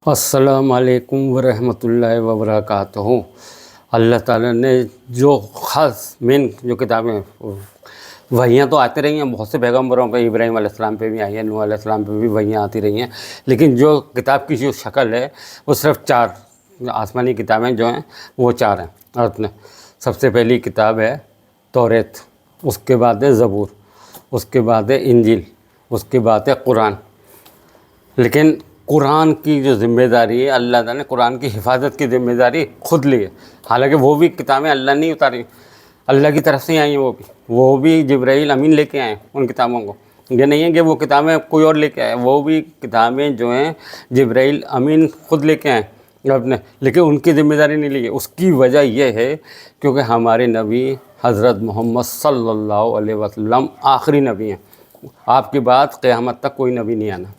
السلام علیکم ورحمۃ اللہ وبرکاتہ۔ اللہ تعالیٰ نے جو خاص مین جو کتابیں وحیاں تو آتی رہی ہیں، بہت سے پیغمبروں پہ، ابراہیم علیہ السلام پہ بھی آئی ہیں، نوح علیہ السلام پہ بھی وحیاں آتی رہی ہیں، لیکن جو کتاب کی جو شکل ہے وہ صرف چار آسمانی کتابیں جو ہیں وہ چار ہیں۔ اور سب سے پہلی کتاب ہے توریت، اس کے بعد ہے زبور، اس کے بعد ہے انجیل، اس کے بعد ہے قرآن۔ لیکن قرآن کی جو ذمہ داری ہے، اللہ تعالیٰ نے قرآن کی حفاظت کی ذمہ داری خود لی ہے۔ حالانکہ وہ بھی کتابیں اللہ نہیں اتاری، اللہ کی طرف سے آئی ہیں، وہ بھی جبرائیل امین لے کے آئے ان کتابوں کو۔ یہ نہیں ہے کہ وہ کتابیں کوئی اور لے کے آئے، وہ بھی کتابیں جو ہیں جبرائیل امین خود لے کے آئے اپنے، لیکن ان کی ذمہ داری نہیں لی ہے۔ اس کی وجہ یہ ہے کیونکہ ہمارے نبی حضرت محمد صلی اللہ علیہ وسلم آخری نبی ہیں، آپ کے بعد قیامت تک کوئی نبی نہیں آنا۔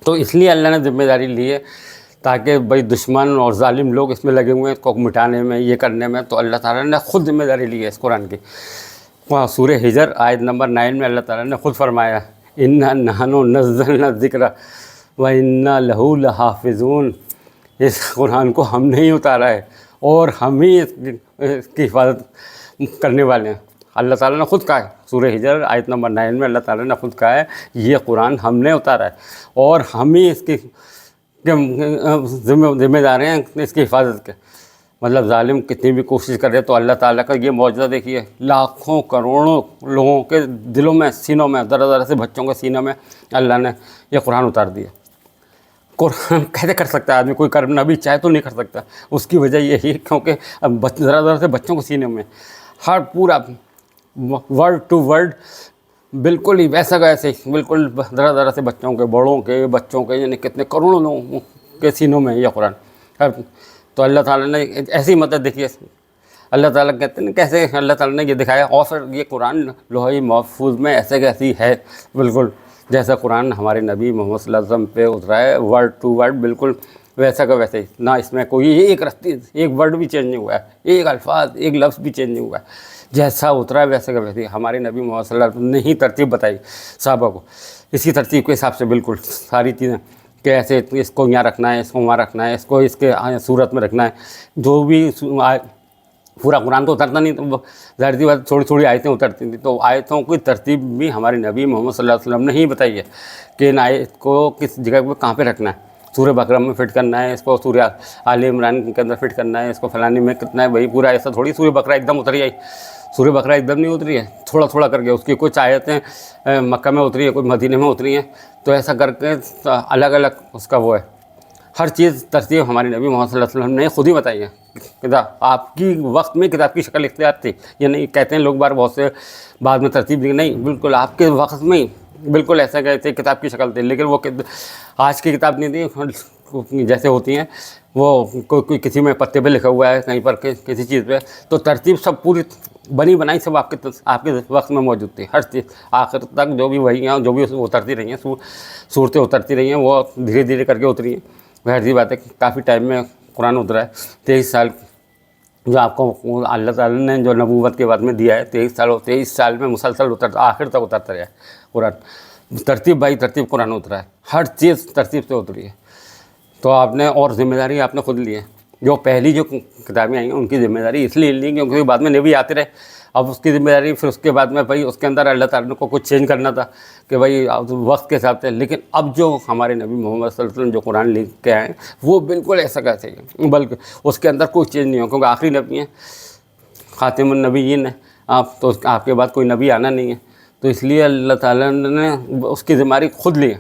تو اس لیے اللہ نے ذمہ داری لی ہے تاکہ بھائی دشمن اور ظالم لوگ اس میں لگے ہوئے ہیں، اس کو مٹانے میں، یہ کرنے میں، تو اللہ تعالیٰ نے خود ذمہ داری لی ہے اس قرآن کی۔ وہاں سورہ ہجر آیت نمبر 9 میں اللہ تعالیٰ نے خود فرمایا، اِنَّا نَحْنُ نَزَّلْنَا الذِّکْرَ وَإِنَّا لَهُ لَحَافِظُونَ۔ اس قرآن کو ہم نے ہی اتارا ہے اور ہم ہی اس کی حفاظت کرنے والے ہیں۔ اللہ تعالیٰ نے خود کہا ہے، سورہ ہجر آیت نمبر 9 میں اللہ تعالیٰ نے خود کہا ہے یہ قرآن ہم نے اتارا ہے اور ہم ہی اس کی ذمہ دار ہیں اس کی حفاظت کے۔ مطلب ظالم کتنی بھی کوشش کرے تو اللہ تعالیٰ کا یہ معجزہ دیکھیے، لاکھوں کروڑوں لوگوں کے دلوں میں، سینوں میں، ذرا ذرا سے بچوں کے سینوں میں اللہ نے یہ قرآن اتار دیا۔ قرآن کیسے کر سکتا ہے آدمی؟ کوئی کرنا بھی چاہے تو نہیں کر سکتا۔ اس کی وجہ یہی ہے کیونکہ اب ذرا ذرا سے بچوں کے سینے میں ہر پورا ورڈ ٹو ورڈ بالکل ہی ویسا کا ایسے، بالکل ذرا ذرا سے بچوں کے، بڑوں کے، بچوں کے، یعنی کتنے کروڑوں لوگوں کے سینوں میں یہ قرآن۔ تو اللہ تعالیٰ نے ایسی مدد دیکھی ہے۔ اللہ تعالیٰ کہتے ہیں کیسے اللہ تعالیٰ نے یہ دکھایا، اور پھر یہ قرآن لوح محفوظ میں ایسے کیسی ہے، بالکل جیسا قرآن ہمارے نبی محمد صلی اللہ علیہ وسلم پہ اترا ہے، ورڈ ٹو ورڈ بالکل ویسا کا ویسے ہی، نہ اس میں کوئی ایک رتی، ایک ورڈ بھی چینج نہیں ہوا ہے، ایک الفاظ، ایک لفظ بھی چینج نہیں ہوا ہے، جیسا اترا ہے ویسا کا ویسے ہی۔ ہمارے نبی محمد صلی اللہ علیہ وسلم نے ہی ترتیب بتائی صحابہ کو، اسی ترتیب کے حساب سے بالکل ساری چیزیں، کہ ایسے اس کو یہاں رکھنا ہے، اس کو وہاں رکھنا ہے، اس کو اس کے صورت میں رکھنا ہے۔ جو بھی پورا قرآن تو اترتا نہیں، تو ظاہر سی بات تھوڑی تھوڑی آیتیں اترتی تھیں، تو آیتوں کی ترتیب بھی ہمارے نبی محمد صلی اللہ علیہ وسلم نے ہی بتائی ہے کہ ان آیت کو کس جگہ پہ کہاں پہ رکھنا ہے۔ سورہ بقرہ میں فٹ کرنا ہے، اس کو سورہ آل عمران کے اندر فٹ کرنا ہے، اس کو فلانے میں کتنا ہے، وہی پورا ایسا تھوڑی سورہ بقرہ ایک دم اتری آئی۔ سورہ بقرہ ایک دم نہیں اتری ہے، تھوڑا تھوڑا کر کے اس کی کچھ آیتیں مکہ میں اتری ہیں، کچھ مدینہ میں اتری ہیں، تو ایسا کر کے الگ الگ اس کا وہ ہے۔ ہر چیز ترتیب ہمارے نبی محمد صلی اللہ علیہ وسلم نے خود ہی بتائی ہے۔ کتاب آپ کی وقت میں کتاب کی شکل اختیار تھی، یہ نہیں کہتے ہیں لوگ بار بہت سے بعد میں ترتیب دی، نہیں، بالکل آپ کے وقت میں ہی بالکل ایسا کہتے کتاب کی شکل تھی، لیکن وہ آج کی کتاب نہیں تھی جیسے ہوتی ہیں، وہ کوئی کسی میں پتے پہ لکھا ہوا ہے، کہیں پر کسی چیز پہ، تو ترتیب سب پوری بنی بنائی سب آپ کے وقت میں موجود تھی۔ ہر چیز آخر تک جو بھی وہی ہیں، جو بھی اترتی رہی ہیں، صورتیں اترتی رہی ہیں، وہ دھیرے دھیرے کر کے اتری ہیں۔ ظاہر سی بات ہے کافی ٹائم میں قرآن اترا ہے، 23 سال جو آپ کو اللہ تعالیٰ نے جو نبوت کے بعد میں دیا ہے، 23 سال میں مسلسل آخر تک اترتا رہا ہے قرآن۔ ترتیب بائی ترتیب قرآن اترا ہے، ہر چیز ترتیب سے اتری ہے۔ تو آپ نے اور ذمہ داری آپ نے خود لی ہے۔ جو پہلی جو کتابیں آئی ہیں ان کی ذمہ داری اس لیے لی کیونکہ بعد میں نبی آتے رہے، اب اس کی ذمہ داری پھر اس کے بعد میں بھائی اس کے اندر اللہ تعالیٰ کو کچھ چینج کرنا تھا کہ بھائی وقت کے حساب سے، لیکن اب جو ہمارے نبی محمد صلی اللہ علیہ وسلم جو قرآن لکھ کے آئے ہیں وہ بالکل ایسا کیسے ہے، بلکہ اس کے اندر کوئی چینج نہیں ہو، کیونکہ آخری نبی ہیں، خاتم النبیین ہیں آپ، تو آپ کے بعد کوئی نبی آنا نہیں ہے، تو اس لیے اللہ تعالیٰ نے اس کی ذمہ داری خود لی ہے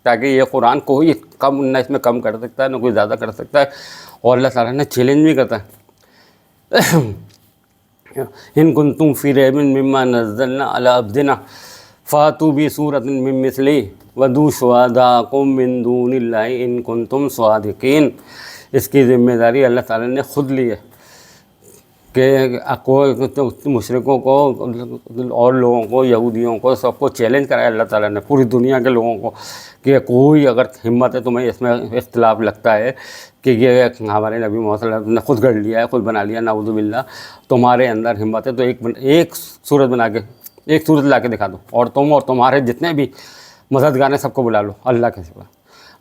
تاکہ یہ قرآن کوئی کم نہ اس میں کم کر سکتا ہے نہ کوئی زیادہ کر سکتا ہے، اور اللہ تعالیٰ نے چیلنج بھی کرتا ہے، ان کنتم فی ریب مما نزلنا علی عبدنا فاتوا بسورۃ من مثلہ ودعوا شہداءکم من دون اللہ ان کنتم صادقین۔ اس کی ذمہ داری اللہ تعالیٰ نے خود لی ہے کہ مشرکوں کو اور لوگوں کو، یہودیوں کو، سب کو چیلنج کرایا اللہ تعالیٰ نے، پوری دنیا کے لوگوں کو، کہ کوئی اگر ہمت ہے تمہیں اس میں اختلاف لگتا ہے کہ یہ ہمارے نبی محمد صلی اللہ علیہ وسلم نے خود گڑھ لیا ہے، خود بنا لیا، نعوذ باللہ، تمہارے اندر ہمت ہے تو ایک صورت بنا کے، ایک صورت لا کے دکھا دو، اور تم اور تمہارے جتنے بھی مددگار ہیں سب کو بلا لو اللہ کے سوا۔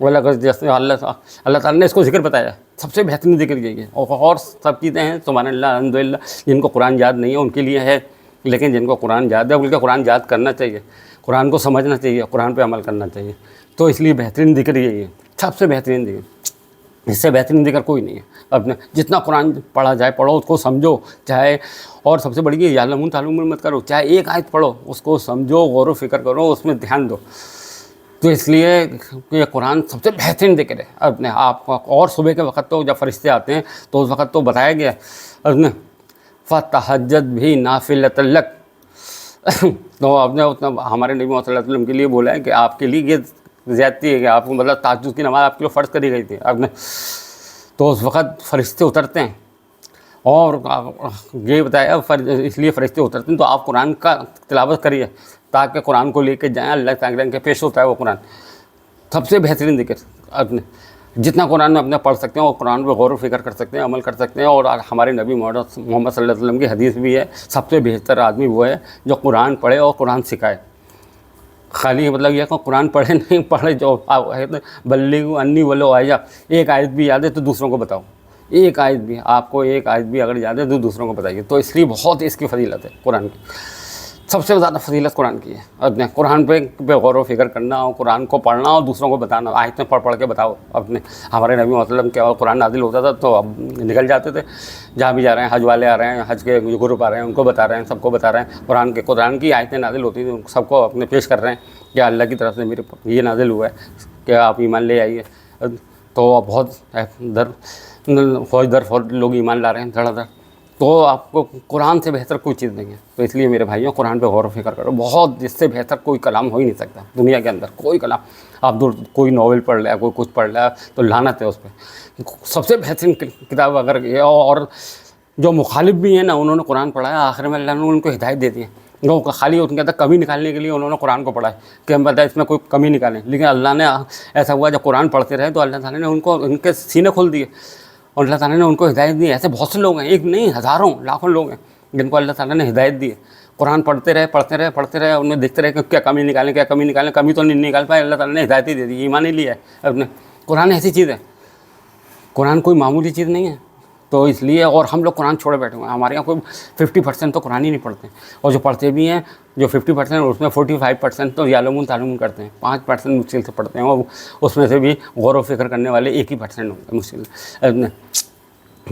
وہ جیسے اللہ تعالیٰ نے اس کو ذکر بتایا، سب سے بہترین ذکر یہی ہے، اور سب چیزیں ہیں سبحان اللہ الحمدللہ، جن کو قرآن یاد نہیں ہے ان کے لیے ہے، لیکن جن کو قرآن یاد ہے بلکہ قرآن یاد کرنا چاہیے، قرآن کو سمجھنا چاہیے، قرآن پہ عمل کرنا چاہیے، تو اس لیے بہترین ذکر یہی ہے، سب سے بہترین ذکر، اس سے بہترین ذکر کوئی نہیں ہے۔ اپنے جتنا قرآن پڑھا جائے پڑھو، اس کو سمجھو، چاہے، اور سب سے بڑی یعلمون تعلمون مت کرو، چاہے ایک آیت پڑھو اس کو سمجھو، غور و فکر کرو، اس میں دھیان دو، تو اس لیے یہ قرآن سب سے بہترین ذکر ہے اپنے آپ کو۔ اور صبح کے وقت تو جب فرشتے آتے ہیں تو اس وقت تو بتایا گیا اپنے فتہجد بھی نافلۃ لک، تو آپ نے ہمارے نبی صلی اللہ علیہ وسلم کے لیے بولا ہے کہ آپ کے لیے یہ زیادتی ہے کہ آپ کو مطلب تہجد کی نماز آپ کے لیے فرض کری گئی تھی آپ نے، تو اس وقت فرشتے اترتے ہیں، اور یہ بتایا اس لیے فرشتے اترتے ہیں تو آپ قرآن کا تلاوت کریے تاکہ قرآن کو لے کے جائیں، اللہ تعالیٰ کے پیش ہوتا ہے وہ قرآن، سب سے بہترین ذکر اپنے، جتنا قرآن میں اپنے پڑھ سکتے ہیں اور قرآن پہ غور و فکر کر سکتے ہیں، عمل کر سکتے ہیں، اور ہمارے نبی محمد صلی اللہ علیہ وسلم کی حدیث بھی ہے، سب سے بہتر آدمی وہ ہے جو قرآن پڑھے اور قرآن سکھائے، خالی مطلب یہ کہ قرآن پڑھے نہیں پڑھے، جو بلغوا انی ولو آیا، ایک آیت بھی یاد ہے تو دوسروں کو بتاؤ، ایک آیت بھی آپ کو، ایک آیت بھی اگر یاد ہے تو دوسروں کو بتائیے، تو اس لیے بہت اس کی فضیلت ہے قرآن کی، سب سے زیادہ فضیلت قرآن کی ہے اپنے، قرآن پہ غور و فکر کرنا اور قرآن کو پڑھنا اور دوسروں کو بتانا، آیتیں پڑھ کے بتاؤ اپنے۔ ہمارے نبی صلی اللہ علیہ وسلم کے قرآن نازل ہوتا تھا تو اب نکل جاتے تھے، جہاں بھی جا رہے ہیں، حج والے آ رہے ہیں، حج کے گروپ آ رہے ہیں، ان کو بتا رہے ہیں، سب کو بتا رہے ہیں، قرآن کی آیتیں نازل ہوتی تھیں، سب کو اپنے پیش کر رہے ہیں کہ اللہ کی طرف سے میرے یہ نازل ہوا ہے کہ آپ ایمان لے آئیے، تو بہت فوج در فوج لوگ ایمان لا رہے ہیں دھڑا دھڑ، تو آپ کو قرآن سے بہتر کوئی چیز نہیں ہے، تو اس لیے میرے بھائیوں قرآن پہ غور و فکر کرو، بہت اس سے بہتر کوئی کلام ہو ہی نہیں سکتا دنیا کے اندر، کوئی کلام، آپ کوئی ناول پڑھ لیا، کوئی کچھ پڑھ لیا تو لعنت ہے اس پہ، سب سے بہترین کتاب اگر یہ، اور جو مخالف بھی ہیں نا انہوں نے قرآن پڑھا ہے، آخر میں اللہ نے ان کو ہدایت دے دی ہے، وہ خالی ان کے اندر کمی نکالنے کے لیے انہوں نے قرآن کو پڑھا ہے کہ ہم بتائیں اس میں کوئی کمی نکالیں، لیکن اللہ نے ایسا ہوا جب قرآن پڑھتے رہے تو اللہ تعالیٰ نے ان کے سینے کھول دیے، اور اللہ تعالیٰ نے ان کو ہدایت دی۔ ایسے بہت سے لوگ ہیں، ایک نہیں ہزاروں لاکھوں لوگ ہیں جن کو اللہ تعالیٰ نے ہدایت دی ہے، قرآن پڑھتے رہے، ان میں دیکھتے رہے کہ کیا کمی نکالیں، کمی تو نہیں نکال پائے، اللہ تعالیٰ نے ہدایت ہی دے دی، ایمان ہی لیا ہے اپنے۔ قرآن ایسی چیز ہے، قرآن کوئی معمولی چیز نہیں ہے، تو اس لیے، اور ہم لوگ قرآن چھوڑے بیٹھے ہوئے ہیں، ہمارے یہاں کوئی 50% تو قرآن ہی نہیں پڑھتے، اور جو پڑھتے بھی ہیں جو 50% اس میں 45% تو یعلمون تعلمون کرتے ہیں، 5% مشکل سے پڑھتے ہیں، اور اس میں سے بھی غور و فکر کرنے والے 1% ہوں گے مشکل،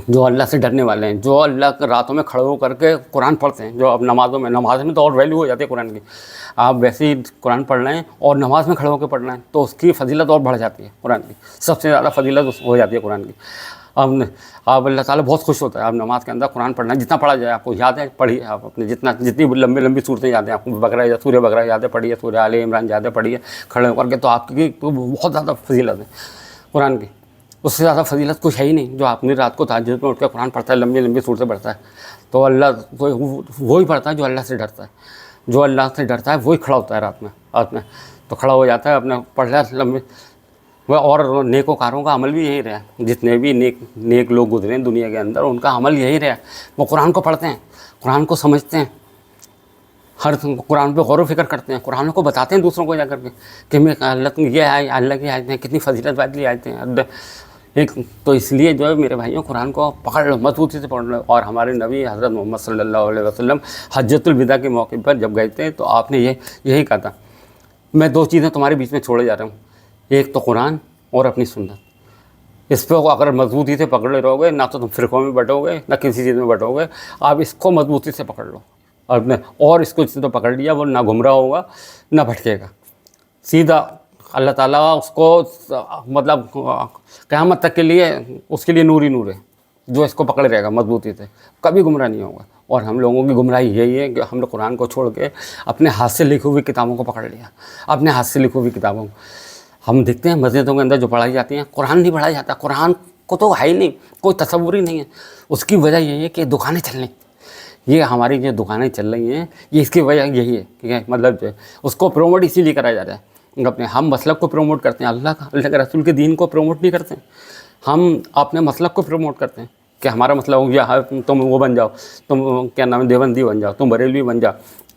جو اللہ سے ڈرنے والے ہیں، جو اللہ کے راتوں میں کھڑے ہو کر کے قرآن پڑھتے ہیں، جو اب نماز میں تو اور ویلیو ہو جاتی ہے قرآن کی، آپ ویسے ہی قرآن پڑھ رہے ہیں اور نماز میں کھڑے ہو کے پڑھ رہے ہیں تو اس کی فضیلت اور بڑھ جاتی ہے، قرآن کی سب سے زیادہ فضیلت ہو جاتی ہے قرآن کی۔ اب اللہ تعالیٰ بہت خوش ہوتا ہے آپ نماز کے اندر قرآن پڑھنا، جتنا پڑھا جائے آپ کو یاد ہے پڑھیے، آپ اپنے جتنی لمبی صورتیں یاد ہیں آپ کو، سورہ بقرہ یاد ہے پڑھیے، سورہ آل عمران یاد ہے پڑھیے کھڑے ہو کر کے، تو آپ کی بہت زیادہ فضیلت ہے قرآن کی، اس سے زیادہ فضیلت کچھ ہے ہی نہیں۔ جو اپنی رات کو تہجد میں اٹھ کے قرآن پڑھتا ہے، لمبی صورتیں پڑھتا ہے، تو اللہ وہی پڑھتا ہے جو اللہ سے ڈرتا ہے، جو اللہ سے ڈرتا ہے وہی کھڑا ہوتا ہے رات میں تو کھڑا ہو جاتا ہے اپنے پڑھ لیا لمبی۔ اور نیکوکاروں کا عمل بھی یہی رہا، جتنے بھی نیک لوگ گزرے ہیں دنیا کے اندر، ان کا عمل یہی رہا، وہ قرآن کو پڑھتے ہیں، قرآن کو سمجھتے ہیں، ہر قرآن پہ غور و فکر کرتے ہیں، قرآن کو بتاتے ہیں دوسروں کو جا کر کے کہ میں اللہ کی آیتیں کتنی فضیلت والی آیتیں ہیں، ایک تو اس لیے جو ہے میرے بھائیوں قرآن کو پکڑ لو، مضبوطی سے پکڑ لو۔ اور ہمارے نبی حضرت محمد صلی اللہ علیہ وسلم حجۃ الوداع کے موقع پر جب گئے تھے تو آپ نے یہی کہا تھا، میں 2 چیزیں تمہارے بیچ میں چھوڑے جا رہا ہوں، ایک تو قرآن اور اپنی سنت، اس پہ اگر مضبوطی سے پکڑے رہو گے، نہ تو تم فرقوں میں بٹو گے، نہ کسی چیز میں بٹو گے، آپ اس کو مضبوطی سے پکڑ لو، اور اس کو جس نے تو پکڑ لیا وہ نہ گمراہ ہوگا نہ بھٹکے گا، سیدھا اللہ تعالیٰ اس کو مطلب قیامت تک کے لیے اس کے لیے نور ہی نور ہے، جو اس کو پکڑے رہے گا مضبوطی سے کبھی گمراہ نہیں ہوگا۔ اور ہم لوگوں کی گمراہی یہی ہے کہ ہم نے قرآن کو چھوڑ کے اپنے ہاتھ سے لکھی ہوئی کتابوں کو پکڑ لیا، اپنے ہاتھ سے لکھی ہوئی کتابوں کو ہم دیکھتے ہیں مسجدوں کے اندر جو پڑھائی جاتی ہیں، قرآن نہیں پڑھایا جاتا، قرآن کو تو ہے ہی نہیں، کوئی تصور ہی نہیں ہے۔ اس کی وجہ یہی ہے کہ دکانیں چل رہی، یہ ہماری جو دکانیں چل رہی ہیں، یہ اس کی وجہ یہی ہے کہ مطلب جو ہے اس کو پروموٹ اسی لیے کرایا جا رہا ہے، اپنے ہم مسلک کو پروموٹ کرتے ہیں، اللہ کے رسول کے دین کو پروموٹ نہیں کرتے، ہم اپنے مسلک کو پروموٹ کرتے ہیں کہ ہمارا مسئلہ ہو گیا تم وہ بن جاؤ، تم کیا نام ہے دیوبندی بن جاؤ، تم بریلوی بن جاؤ،